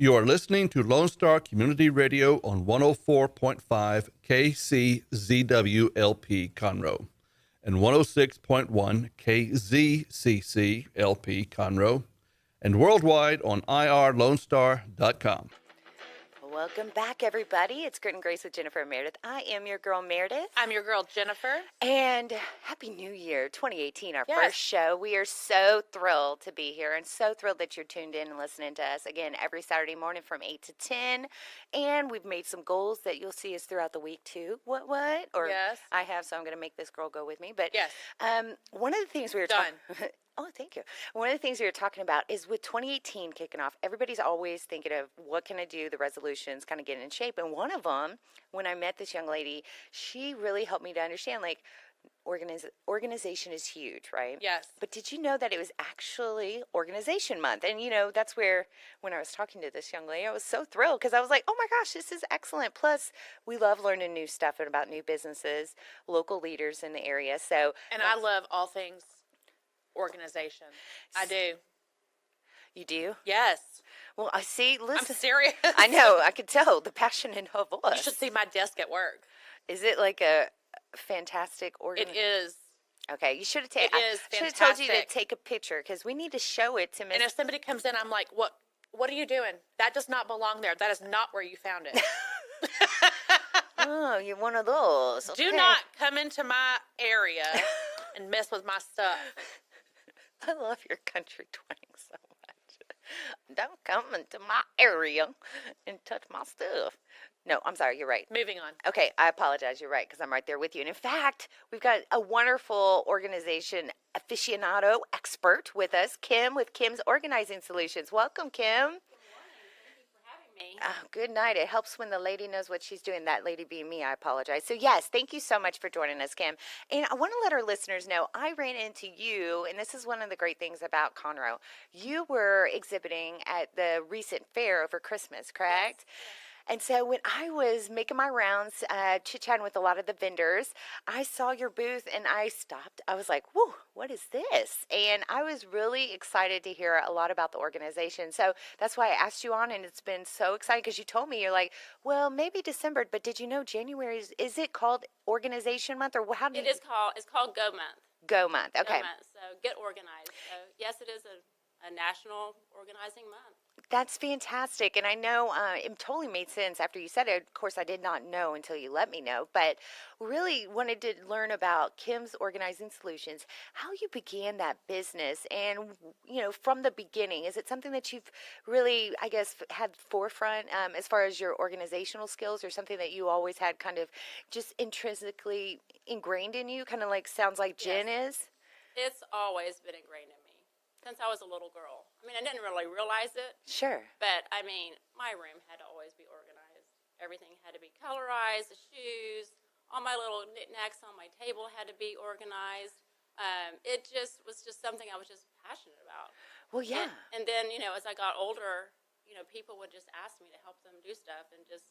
You are listening to Lone Star Community Radio on 104.5 KCZWLP Conroe and 106.1 KZCCLP Conroe and worldwide on irlonestar.com. Welcome back, everybody. It's Grit and Grace with Jennifer and Meredith. I am your girl, Meredith. I'm your girl, Jennifer. And Happy New Year, 2018, our first show. We are so thrilled to be here and so thrilled that you're tuned in and listening to us, again, every Saturday morning from 8 to 10. And we've made some goals that you'll see us throughout the week, too. What? Or yes. I have, so I'm going to make this girl go with me. But yes. One of the things we were talking Oh, thank you. One of the things we were talking about is with 2018 kicking off, everybody's always thinking of what can I do, the resolutions, kind of getting in shape. And one of them, when I met this young lady, she really helped me to understand, like, organization is huge, right? Yes. But did you know that it was actually Organization Month? And, you know, that's where, when I was talking to this young lady, I was so thrilled because I was like, oh my gosh, this is excellent. Plus, we love learning new stuff and about new businesses, local leaders in the area. And I love all things organization. I do. You do? Yes. Well, I see. Listen, I'm serious. I know. I could tell the passion in her voice. You should see my desk at work. Is it like a fantastic It is. Okay, you should have taken. It is fantastic. Should have told you to take a picture because we need to show it to Miss. And if somebody comes in, I'm like, "What? What are you doing? That does not belong there. That is not where you found it." Oh, you're one of those. Okay. Do not come into my area and mess with my stuff. I love your country twang so much. Don't come into my area and touch my stuff. No, I'm sorry. You're right. Moving on. Okay, I apologize. You're right because I'm right there with you. And in fact, we've got a wonderful organization aficionado expert with us, Kim with Kim's Orgnaizing Solutions. Welcome, Kim. Oh, good night. It helps when the lady knows what she's doing. That lady being me, I apologize. So, yes, thank you so much for joining us, Kim. And I want to let our listeners know I ran into you, and this is one of the great things about Conroe. You were exhibiting at the recent fair over Christmas, correct? Yes. And so when I was making my rounds, chit-chatting with a lot of the vendors, I saw your booth and I stopped. I was like, whoa, what is this? And I was really excited to hear a lot about the organization. So that's why I asked you on, and it's been so exciting because you told me, you're like, well, maybe December, but did you know January is it called Organization Month? Or how do it's called Go Month. Go Month, okay. Go Month, so get organized. So yes, it is a national organizing month. That's fantastic. And I know it totally made sense after you said it. Of course, I did not know until you let me know, but really wanted to learn about Kim's Orgnaizing Solutions, how you began that business and, you know, from the beginning. Is it something that you've really, I guess, had forefront as far as your organizational skills, or something that you always had kind of just intrinsically ingrained in you, kind of like sounds like Jenn is? It's always been ingrained in me since I was a little girl. I mean, I didn't really realize it. Sure. But, I mean, my room had to always be organized. Everything had to be colorized, the shoes, all my little knickknacks on my table had to be organized. It just was just something I was just passionate about. Well, yeah. And then, you know, as I got older, you know, people would just ask me to help them do stuff, and just,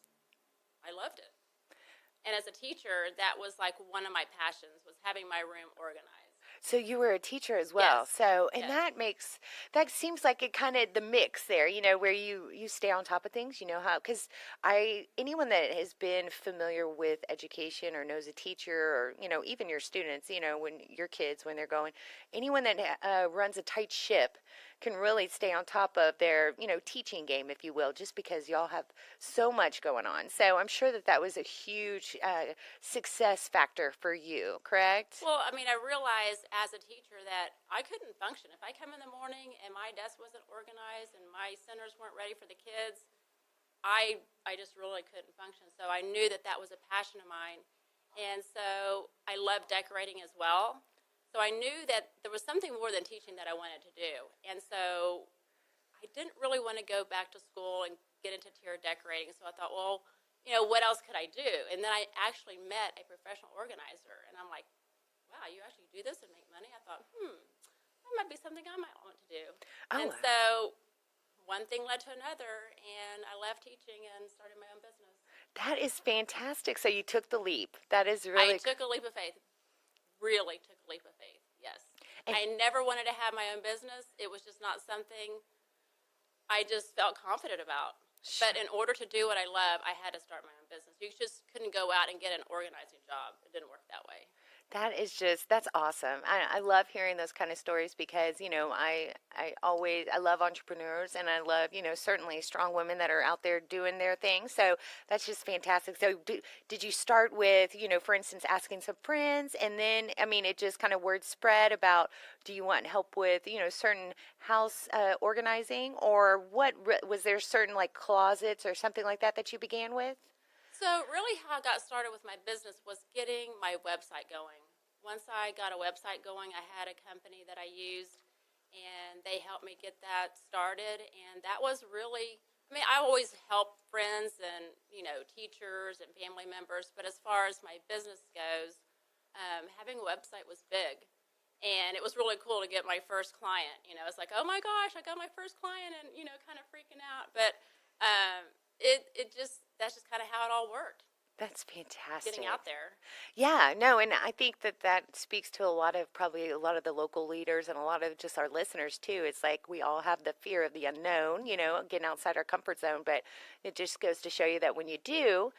I loved it. And as a teacher, that was like one of my passions, was having my room organized. So you were a teacher as well. Yes. So, and Yes. that seems like it kind of the mix there, you know, where you stay on top of things, you know how, because anyone that has been familiar with education or knows a teacher, or, you know, even your students, you know, when your kids, when they're going, anyone that runs a tight ship can really stay on top of their, you know, teaching game, if you will, just because y'all have so much going on. So I'm sure that was a huge success factor for you, correct? Well, I mean, I realized as a teacher that I couldn't function. If I come in the morning and my desk wasn't organized and my centers weren't ready for the kids, I just really couldn't function. So I knew that was a passion of mine. And so I love decorating as well. So I knew that there was something more than teaching that I wanted to do. And so I didn't really want to go back to school and get into interior decorating. So I thought, well, you know, what else could I do? And then I actually met a professional organizer. And I'm like, wow, you actually do this and make money? I thought, that might be something I might want to do. Oh. And so one thing led to another, and I left teaching and started my own business. That is fantastic. So you took the leap. That is really... I took a leap of faith. Really took a leap of faith, yes. And I never wanted to have my own business. It was just not something I just felt confident about. But in order to do what I love, I had to start my own business. You just couldn't go out and get an organizing job. It didn't work that way. That's awesome. I love hearing those kind of stories because, I love entrepreneurs and I love, certainly strong women that are out there doing their thing. So that's just fantastic. So did you start with, for instance, asking some friends and then, it just kind of word spread about, do you want help with, certain house organizing or was there certain like closets or something like that you began with? So really how I got started with my business was getting my website going. Once I got a website going, I had a company that I used, and they helped me get that started. And that was really, I always help friends and, teachers and family members. But as far as my business goes, having a website was big. And it was really cool to get my first client. It's like, oh my gosh, I got my first client and, kind of freaking out. But that's just kind of how it all worked. That's fantastic. Getting out there. Yeah, no, and I think that speaks to probably a lot of the local leaders and a lot of just our listeners too. It's like we all have the fear of the unknown, getting outside our comfort zone, but it just goes to show you that when you do,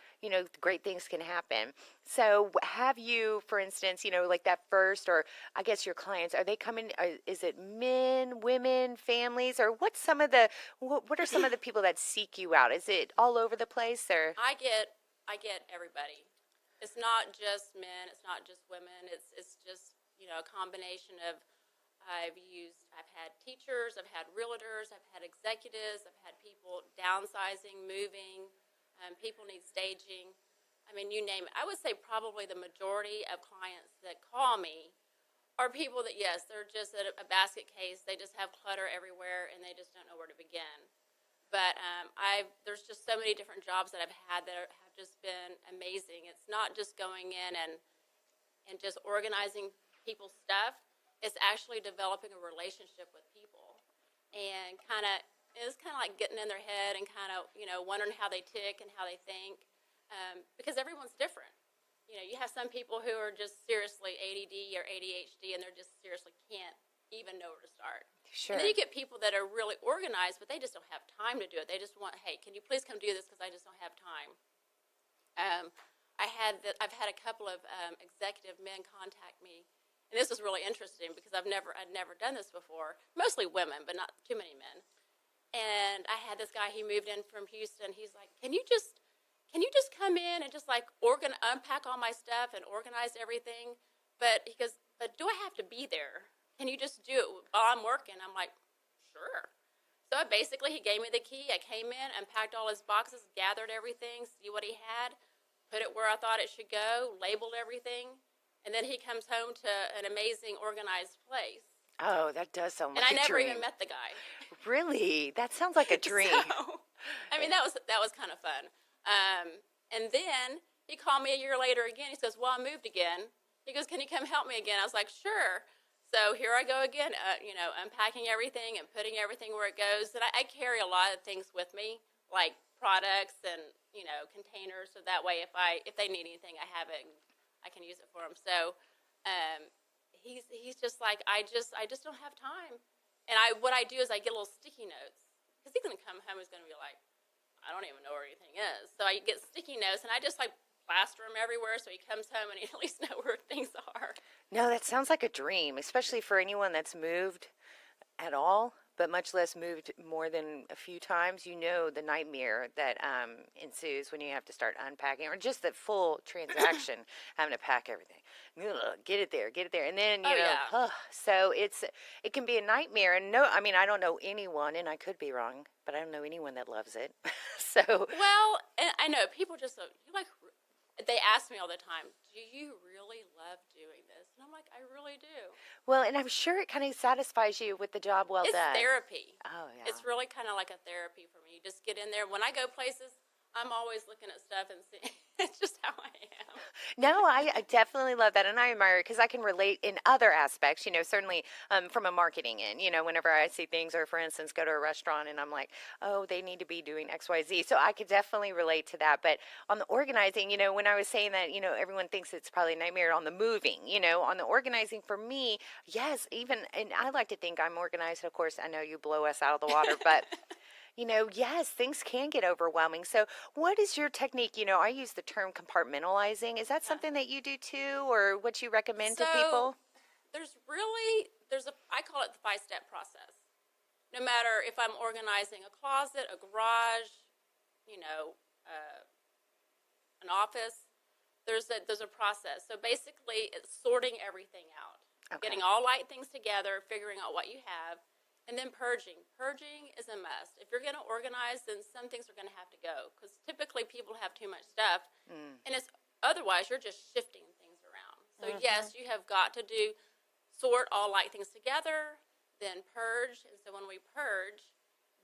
great things can happen. So have you, for instance, like that first, or I guess your clients, are they coming, is it men, women, families, or what are some of the people that seek you out? Is it all over the place or? I get everybody. It's not just men. It's not just women. It's just a combination of. I've had teachers. I've had realtors. I've had executives. I've had people downsizing, moving. People need staging. You name it. I would say probably the majority of clients that call me are people that yes, they're just a basket case. They just have clutter everywhere and they just don't know where to begin. But there's just so many different jobs that I've had that have just been amazing. It's not just going in and just organizing people's stuff. It's actually developing a relationship with people, and it's kind of like getting in their head and wondering how they tick and how they think, because everyone's different. You have some people who are just seriously ADD or ADHD, and they're just seriously can't even know where to start. Sure. And then you get people that are really organized, but they just don't have time to do it. They just want, hey, can you please come do this because I just don't have time. I've had a couple of executive men contact me, and this was really interesting because I'd never done this before. Mostly women, but not too many men. And I had this guy. He moved in from Houston. He's like, can you just come in and just like unpack all my stuff and organize everything? But he goes, but do I have to be there? Can you just do it while I'm working? I'm like, sure. So basically, he gave me the key. I came in, unpacked all his boxes, gathered everything, see what he had, put it where I thought it should go, labeled everything, and then he comes home to an amazing, organized place. Oh, that does sound like a dream. And I never even met the guy. Really? That sounds like a dream. So, that was kind of fun. And then he called me a year later again. He says, well, I moved again. He goes, can you come help me again? I was like, sure. So here I go again, unpacking everything and putting everything where it goes. And I carry a lot of things with me, like products and, containers. So that way if they need anything, I have it and I can use it for them. So he's just like, I just don't have time. And what I do is I get little sticky notes. Because he's going to come home, he's going to be like, I don't even know where anything is. So I get sticky notes and I just like plaster them everywhere so he comes home and he at least know where things are. No, that sounds like a dream, especially for anyone that's moved at all, but much less moved more than a few times. The nightmare that ensues when you have to start unpacking, or just the full transaction, having to pack everything. Ugh, get it there, and then so it can be a nightmare. And I don't know anyone, and I could be wrong, but I don't know anyone that loves it. So well, and I know people just they ask me all the time, do you really love doing this? And I'm like, I really do. Well, and I'm sure it kind of satisfies you with the job well done. It's therapy. Oh, yeah. It's really kind of like a therapy for me. You just get in there. When I go places, I'm always looking at stuff and seeing. It's just how I am. No, I definitely love that, and I admire it because I can relate in other aspects. Certainly from a marketing end. Whenever I see things, or for instance, go to a restaurant and I'm like, oh, they need to be doing X, Y, Z. So I could definitely relate to that. But on the organizing, when I was saying that, everyone thinks it's probably a nightmare on the moving. On the organizing for me, yes, and I like to think I'm organized. Of course, I know you blow us out of the water, but. Yes, things can get overwhelming. So, what is your technique? I use the term compartmentalizing. Is that something that you do too, or what you recommend to So people? I call it the 5-step process. No matter if I'm organizing a closet, a garage, you know, an office, there's a process. So basically, it's sorting everything out, Okay. getting all light things together, figuring out what you have, and then purging. Purging is a must. If you're going to organize, then some things are going to have to go because typically people have too much stuff, and it's otherwise you're just shifting things around. So yes, you have got to sort all light things together, then purge. And so when we purge,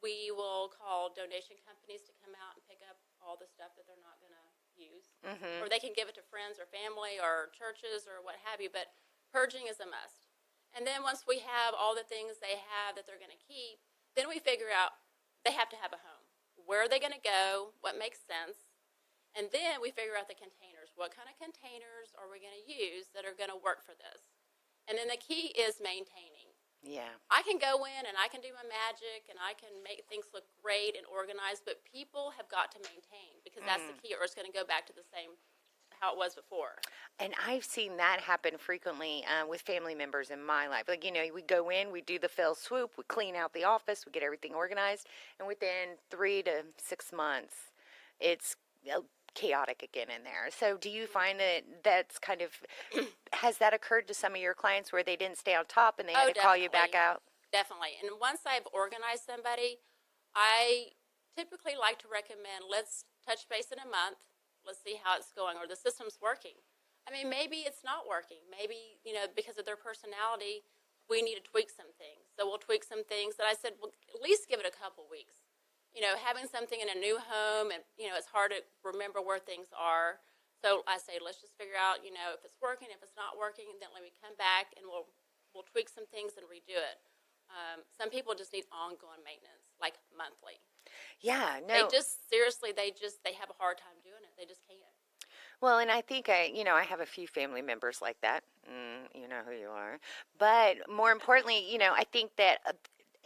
we will call donation companies to come out and pick up all the stuff that they're not going to use. Or they can give it to friends or family or churches or what have you. But purging is a must. And then once we have all the things they have that they're going to keep, then we figure out they have to have a home. Where are they going to go? What makes sense? And then we figure out the containers. What kind of containers are we going to use that are going to work for this? And then the key is maintaining. Yeah. I can go in and I can do my magic and I can make things look great and organized, but people have got to maintain because that's the key, or it's going to go back to the same how it was before. And I've seen that happen frequently with family members in my life. Like, we go in, we do the fell swoop, we clean out the office, we get everything organized, and within 3 to 6 months, it's chaotic again in there. So do you find that that's kind of, has that occurred to some of your clients where they didn't stay on top and they had to call you back out? Definitely. And once I've organized somebody, I typically like to recommend, let's touch base in a month. Let's see how it's going, or the system's working. I mean, maybe it's not working. Maybe, because of their personality, we need to tweak some things. So we'll tweak some things that I said, well, at least give it a couple weeks. Having something in a new home, and, it's hard to remember where things are. So I say, let's just figure out, if it's working, if it's not working, then let me come back and we'll tweak some things and redo it. Some people just need ongoing maintenance, like monthly. Yeah, no. They just, seriously, they have a hard time doing it. They just can't. Well, and I think I have a few family members like that. You know who you are. But more importantly, I think that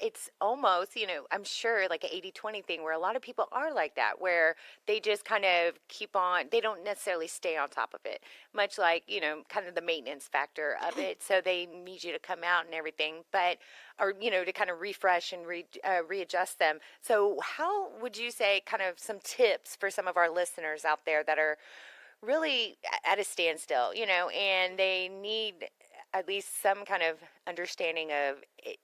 it's almost, I'm sure like an 80-20 thing where a lot of people are like that, where they just kind of keep on, they don't necessarily stay on top of it, much like, kind of the maintenance factor of it. So they need you to come out and everything, or, to kind of refresh and readjust them. So how would you say kind of some tips for some of our listeners out there that are really at a standstill, and they need at least some kind of understanding of it?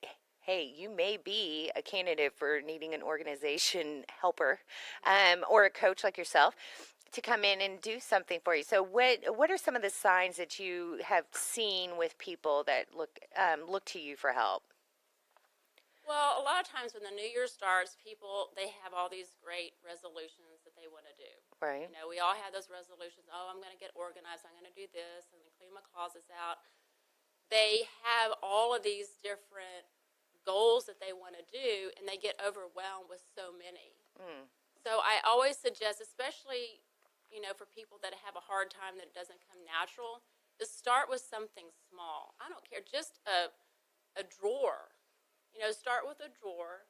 Hey, you may be a candidate for needing an organization helper or a coach like yourself to come in and do something for you. So what are some of the signs that you have seen with people that look to you for help? Well, a lot of times when the new year starts, people, they have all these great resolutions that they want to do. Right. We all have those resolutions. Oh, I'm going to get organized. I'm going to do this. I'm going to clean my closets out. They have all of these different goals that they want to do, and they get overwhelmed with so many. So I always suggest, especially, for people that have a hard time that it doesn't come natural, to start with something small. I don't care, just a drawer. Start with a drawer.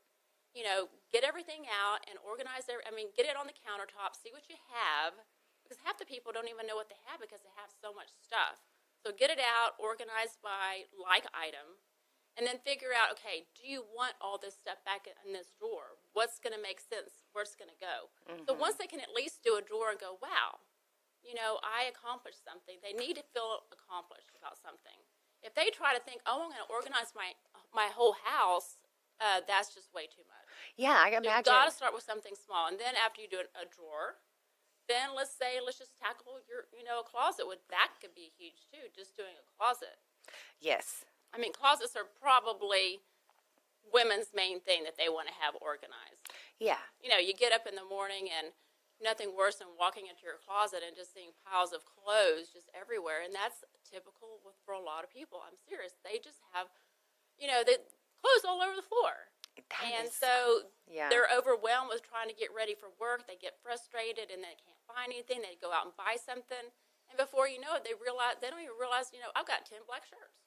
Get everything out and organize get it on the countertop, see what you have, because half the people don't even know what they have because they have so much stuff. So get it out, organized by like item. And then figure out, okay, do you want all this stuff back in this drawer? What's going to make sense? Where's it going to go? So once they can at least do a drawer and go, wow, I accomplished something, they need to feel accomplished about something. If they try to think, oh, I'm going to organize my whole house, that's just way too much. Yeah, I can imagine. You've got to start with something small. And then after you do a drawer, then let's just tackle your, a closet. That could be huge, too, just doing a closet. Yes. Closets are probably women's main thing that they want to have organized. Yeah. You get up in the morning and nothing worse than walking into your closet and just seeing piles of clothes just everywhere. And that's typical for a lot of people. I'm serious. They just have, the clothes all over the floor. So they're overwhelmed with trying to get ready for work. They get frustrated and they can't find anything. They go out and buy something. And before you know it, they don't even realize, I've got 10 black shirts.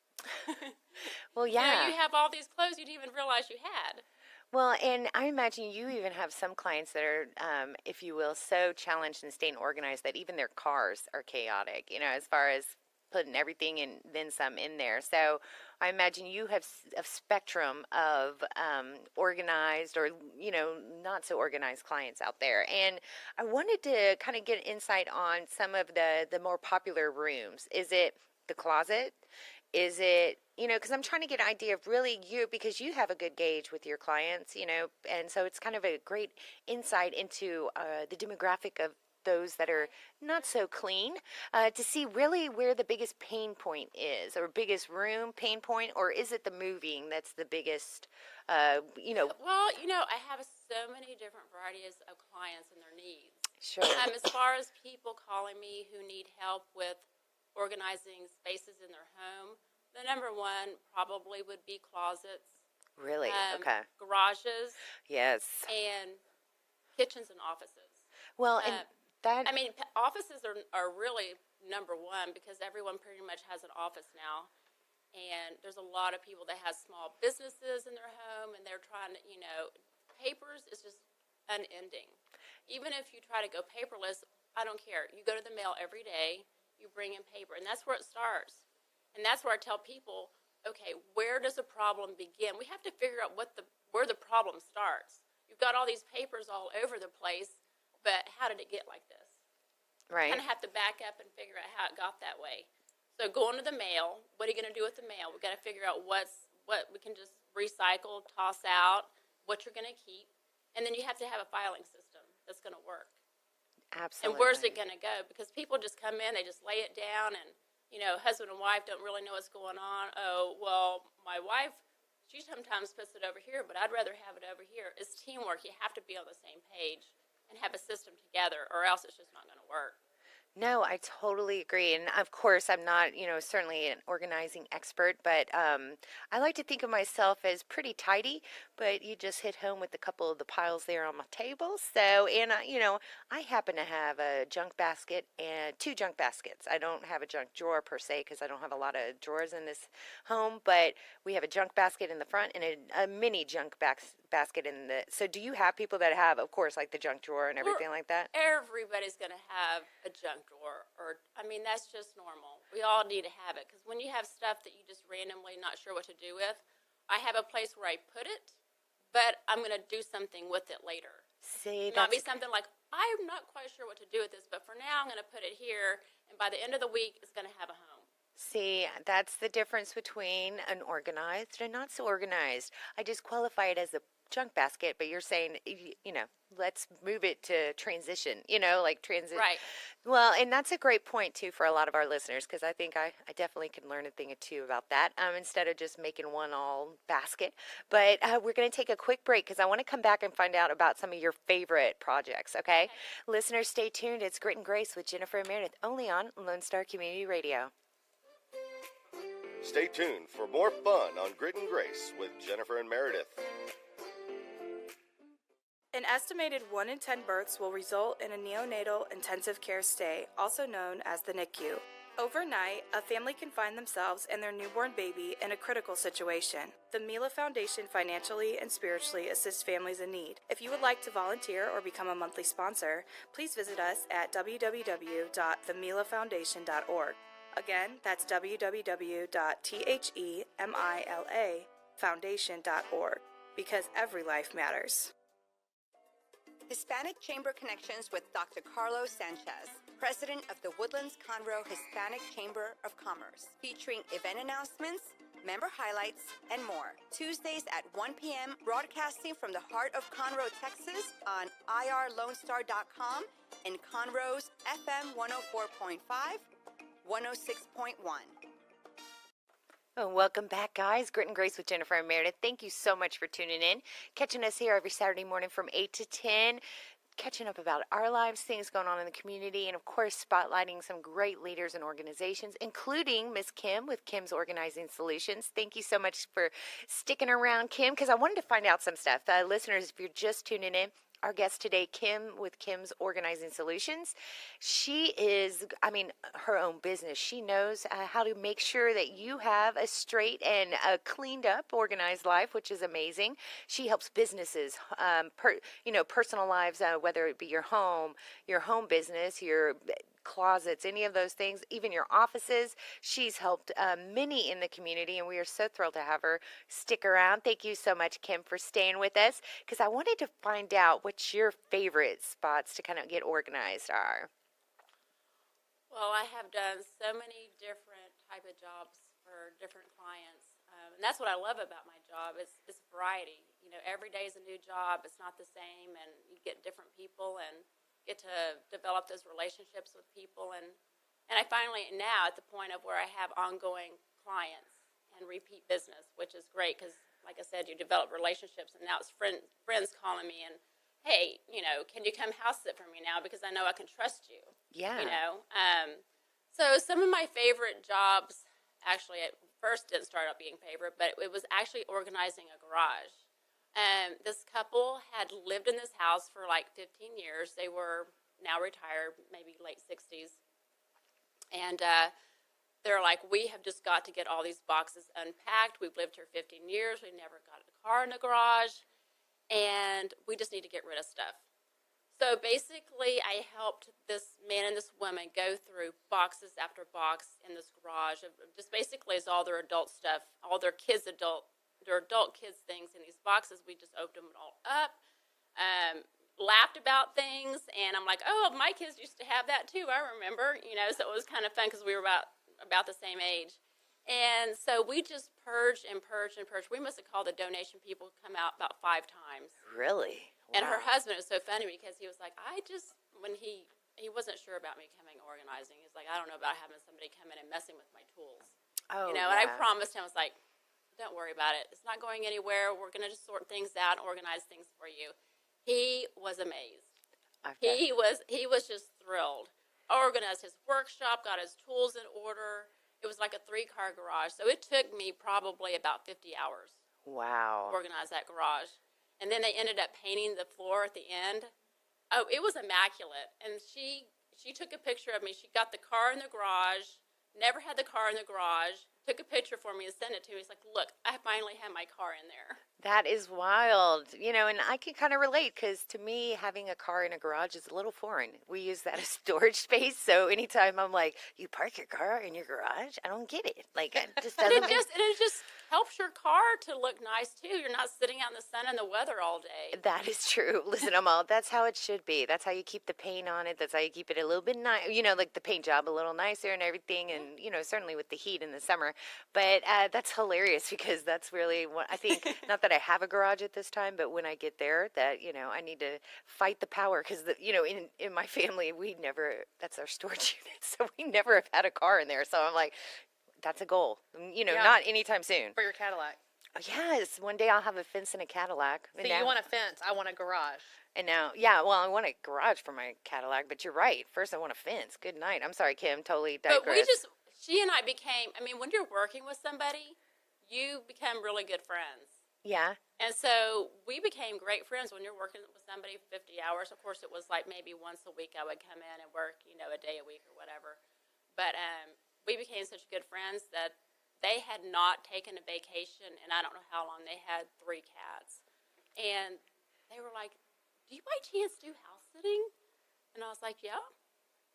Well, yeah. You have all these clothes you didn't even realize you had. Well, and I imagine you even have some clients that are, if you will, so challenged and staying organized that even their cars are chaotic, as far as putting everything and then some in there. So I imagine you have a spectrum of organized or, not so organized clients out there. And I wanted to kind of get insight on some of the more popular rooms. Is it the closet? Is it, because I'm trying to get an idea of really you, because you have a good gauge with your clients, and so it's kind of a great insight into the demographic of those that are not so clean, to see really where the biggest pain point is, or biggest room pain point, or is it the moving that's the biggest, Well, I have so many different varieties of clients and their needs. Sure. As far as people calling me who need help with organizing spaces in their home, the number one probably would be closets, Really? Okay. garages, Yes. and kitchens and offices. Well, and that. Offices are really number one because everyone pretty much has an office now. And there's a lot of people that have small businesses in their home, and they're trying to, papers is just unending. Even if you try to go paperless, I don't care. You go to the mail every day, you bring in paper, and that's where it starts. And that's where I tell people, okay, where does a problem begin? We have to figure out where the problem starts. You've got all these papers all over the place, but how did it get like this? Right. You kind of have to back up and figure out how it got that way. So going to the mail, what are you going to do with the mail? We've got to figure out what we can just recycle, toss out, what you're going to keep. And then you have to have a filing system that's going to work. Absolutely. And where's it going to go? Because people just come in, they just lay it down, and, husband and wife don't really know what's going on. Oh, well, my wife, she sometimes puts it over here, but I'd rather have it over here. It's teamwork. You have to be on the same page and have a system together, or else it's just not going to work. No, I totally agree. And of course, I'm not, certainly an organizing expert, but I like to think of myself as pretty tidy. But you just hit home with a couple of the piles there on my table. So, and, I happen to have a junk basket and two junk baskets. I don't have a junk drawer per se because I don't have a lot of drawers in this home, but we have a junk basket in the front and a mini junk basket in the. So, do you have people that have, of course, like the junk drawer and everything like that? Everybody's going to have a junk drawer, that's just normal. We all need to have it, because when you have stuff that you just randomly not sure what to do with, I have a place where I put it, but I'm going to do something with it later. See, It might be something like, I'm not quite sure what to do with this, but for now I'm going to put it here, and by the end of the week it's going to have a home. See, that's the difference between an organized and not so organized. I just qualify it as a junk basket, but you're saying, let's move it to transition, like transit. Right. Well, and that's a great point, too, for a lot of our listeners, because I think I definitely can learn a thing or two about that instead of just making one all basket. But we're going to take a quick break because I want to come back and find out about some of your favorite projects, okay? Listeners, stay tuned. It's Grit and Grace with Jennifer and Meredith, only on Lone Star Community Radio. Stay tuned for more fun on Grit and Grace with Jennifer and Meredith. An estimated 1 in 10 births will result in a neonatal intensive care stay, also known as the NICU. Overnight, a family can find themselves and their newborn baby in a critical situation. The Mila Foundation financially and spiritually assists families in need. If you would like to volunteer or become a monthly sponsor, please visit us at www.themilafoundation.org. Again, that's www.themilafoundation.org, because every life matters. Hispanic Chamber Connections with Dr. Carlos Sanchez, President of the Woodlands Conroe Hispanic Chamber of Commerce, featuring event announcements, member highlights, and more. Tuesdays at 1 p.m., broadcasting from the heart of Conroe, Texas on irlonestar.com and Conroe's FM 104.5, 106.1. Oh, welcome back, guys. Grit and Grace with Jennifer and Meredith. Thank you so much for tuning in. Catching us here every Saturday morning from 8 to 10. Catching up about our lives, things going on in the community, and, of course, spotlighting some great leaders and organizations, including Miss Kim with Kim's Orgnaizing Solutions. Thank you so much for sticking around, Kim, because I wanted to find out some stuff. Listeners, if you're just tuning in, our guest today, Kim with Kim's Organizing Solutions. She is, I mean, her own business. She knows how to make sure that you have a straight and cleaned up, organized life, which is amazing. She helps businesses, personal lives, whether it be your home business, your closets, any of those things, even your offices. She's helped many in the community, and we are so thrilled to have her stick around. Thank you so much, Kim, for staying with us, because I wanted to find out what your favorite spots to kind of get organized are. Well, I have done so many different type of jobs for different clients, and that's what I love about my job is variety. You know, every day is a new job. It's not the same, and you get different people and get to develop those relationships with people. And I finally now at the point of where I have ongoing clients and repeat business, which is great because, like I said, you develop relationships, and now it's friends calling me and, hey, you know, can you come house sit for me now because I know I can trust you. Yeah. You know, so some of my favorite jobs, actually at first didn't start out being favorite, but it was actually organizing a garage. This couple had lived in this house for like 15 years. They were now retired, maybe late 60s. And they're like, we have just got to get all these boxes unpacked. We've lived here 15 years. We never got a car in the garage. And we just need to get rid of stuff. So basically, I helped this man and this woman go through boxes after box in this garage. Just basically is all their adult stuff, all their adult kids things in these boxes. We just opened them all up, laughed about things, and I'm like, oh, my kids used to have that too, I remember, you know, so it was kind of fun because we were about the same age. And so we just purged and purged and purged. We must have called the donation people come out about 5 times. Really? And Wow. her husband was so funny because he was like, when he wasn't sure about me coming organizing, he's like, I don't know about having somebody come in and messing with my tools. Oh, you know, yeah. and I promised him, I was like, don't worry about it. It's not going anywhere. We're going to just sort things out and organize things for you. He was amazed. Okay. He was just thrilled. Organized his workshop, got his tools in order. It was like a 3-car garage. So it took me probably about 50 hours Wow. to organize that garage. And then they ended up painting the floor at the end. Oh, it was immaculate. And she took a picture of me. She got the car in the garage, never had the car in the garage, took a picture for me and sent it to me. He's like, look, I finally have my car in there. That is wild, you know, and I can kind of relate because to me, having a car in a garage is a little foreign. We use that as storage space, so anytime I'm like, you park your car in your garage, I don't get it. Like, it just But doesn't. it just helps your car to look nice too. You're not sitting out in the sun and the weather all day. That is true. Listen, Amal, that's how it should be. That's how you keep the paint on it. That's how you keep it a little bit nice, you know, like the paint job a little nicer and everything. And, you know, certainly with the heat in the summer. But that's hilarious because that's really what I think, not that I have a garage at this time, but when I get there that, you know, I need to fight the power because, you know, in my family, that's our storage unit. So we never have had a car in there. So I'm like, that's a goal, you know, Yeah. not anytime soon. For your Cadillac. Yes, one day I'll have a fence in a Cadillac. So you want a fence. I want a garage. And now, yeah, well, I want a garage for my Cadillac, but you're right. First, I want a fence. Good night. I'm sorry, Kim, totally digress. But she and I became, I mean, when you're working with somebody, you become really good friends. Yeah. And so we became great friends when you're working with somebody 50 hours. Of course, it was like maybe once a week I would come in and work, you know, a day a week or whatever. But we became such good friends that they had not taken a vacation, and I don't know how long. They had 3 cats. And they were like, do you by chance do house sitting? And I was like, yeah.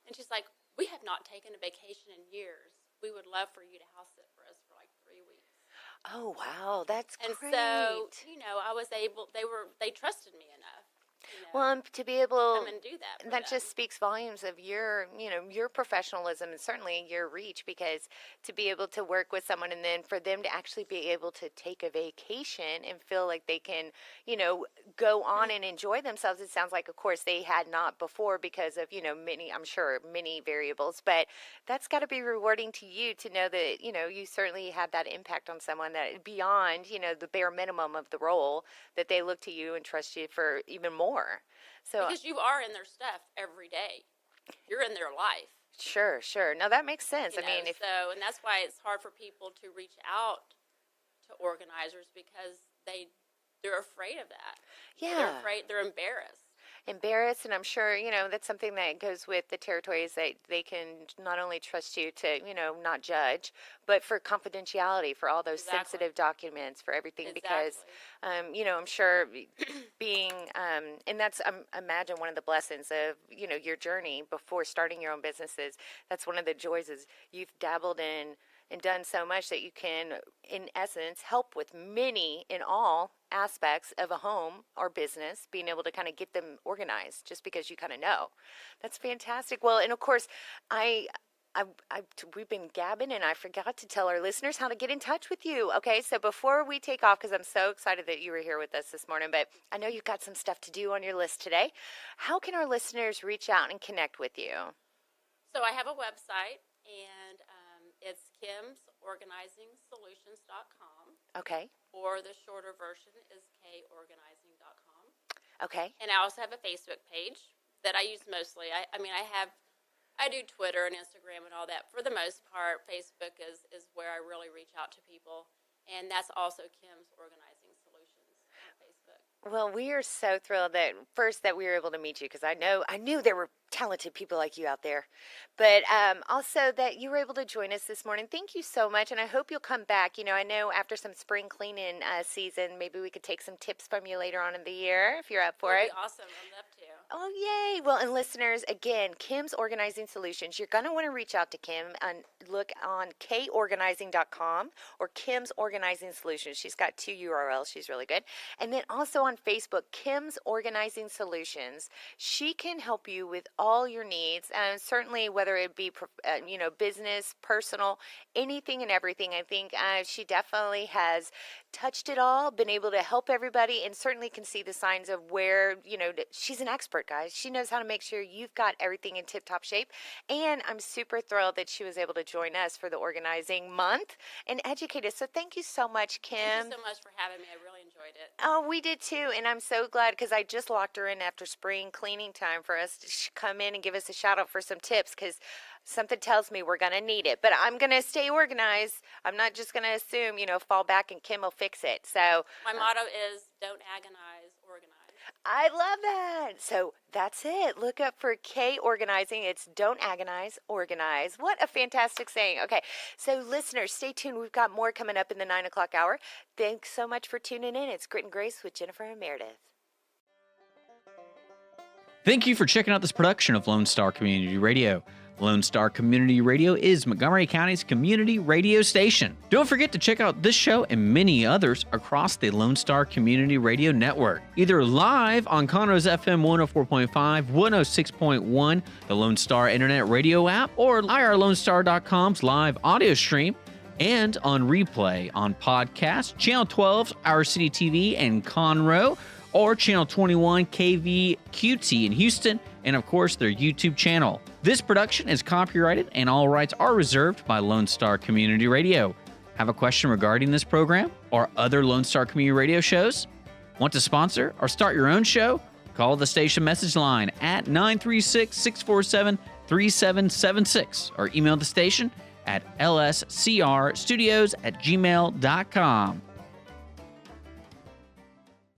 And she's like, we have not taken a vacation in years. We would love for you to house sit for us for like 3 weeks. Oh, wow. That's And great. so, you know, I was able, they trusted me enough. You know, Well, to be able, come and do that. For that them. just speaks volumes of your, you know, your professionalism and certainly your reach, because to be able to work with someone and then for them to actually be able to take a vacation and feel like they can, you know, go on and enjoy themselves. It sounds like, of course, they had not before because of, you know, many variables, but that's got to be rewarding to you to know that, you know, you certainly had that impact on someone that beyond, you know, the bare minimum of the role that they look to you and trust you for even more. So Because you are in their stuff every day. You're in their life. sure. Now that makes sense. You I mean, know, and that's why it's hard for people to reach out to organizers because they're afraid of that. They're yeah. afraid. They're embarrassed. embarrassed, and I'm sure, that's something that goes with the territories, that they can not only trust you to, not judge, but for confidentiality, for all those Exactly. sensitive documents, for everything, because, Exactly. I'm sure being, and that's, imagine one of the blessings of, your journey before starting your own businesses. That's one of the joys, is you've dabbled in and done so much that you can, in essence, help with many in all aspects of a home or business, being able to kind of get them organized just because you kind of know. That's fantastic. Well, and of course, we've been gabbing, and I forgot to tell our listeners how to get in touch with you. Okay, so before we take off, because I'm so excited that you were here with us this morning, but I know you've got some stuff to do on your list today. How can our listeners reach out and connect with you? So I have a website, and it's kimsorganizingsolutions.com. Okay. Or the shorter version is korganizing.com. Okay. And I also have a Facebook page that I use mostly. I do Twitter and Instagram and all that. For the most part, Facebook is where I really reach out to people. And that's also Kim's Organizing Solutions on Facebook. Well, we are so thrilled that we were able to meet you, because I knew there were talented people like you out there, but also that you were able to join us this morning. Thank you so much, and I hope you'll come back. I know after some spring cleaning season, maybe we could take some tips from you later on in the year if you're up for it. That'd be awesome. I'd love to. Oh, yay. Well, and listeners, again, Kim's Organizing Solutions. You're going to want to reach out to Kim and look on korganizing.com or Kim's Organizing Solutions. She's got 2 URLs. She's really good. And then also on Facebook, Kim's Organizing Solutions. She can help you with all your needs, and certainly whether it be, business, personal, anything and everything. I think she definitely has touched it all, been able to help everybody, and certainly can see the signs of where, she's an expert, guys. She knows how to make sure you've got everything in tip-top shape. And I'm super thrilled that she was able to join us for the Organizing Month and educate us. So thank you so much, Kim. Thank you so much for having me. I really enjoyed it. Oh, we did too. And I'm so glad, because I just locked her in after spring cleaning time for us to come in and give us a shout out for some tips, because something tells me we're going to need it. But I'm going to stay organized. I'm not just going to assume, fall back and Kim will fix it. So My motto is don't agonize, organize. I love that. So that's it. Look up for K Organizing. It's don't agonize, organize. What a fantastic saying. Okay, so listeners, stay tuned. We've got more coming up in the 9 o'clock hour. Thanks so much for tuning in. It's Grit and Grace with Jennifer and Meredith. Thank you for checking out this production of Lone Star Community Radio. Lone Star Community Radio is Montgomery County's community radio station. Don't forget to check out this show and many others across the Lone Star Community Radio Network, either live on Conroe's FM 104.5, 106.1, the Lone Star Internet Radio app, or irlonestar.com's live audio stream, and on replay on podcast, Channel 12's Our City TV in Conroe, or Channel 21 KVQT in Houston, and of course their YouTube channel. This production is copyrighted and all rights are reserved by Lone Star Community Radio. Have a question regarding this program or other Lone Star Community Radio shows? Want to sponsor or start your own show? Call the station message line at 936-647-3776 or email the station at lscrstudios@gmail.com.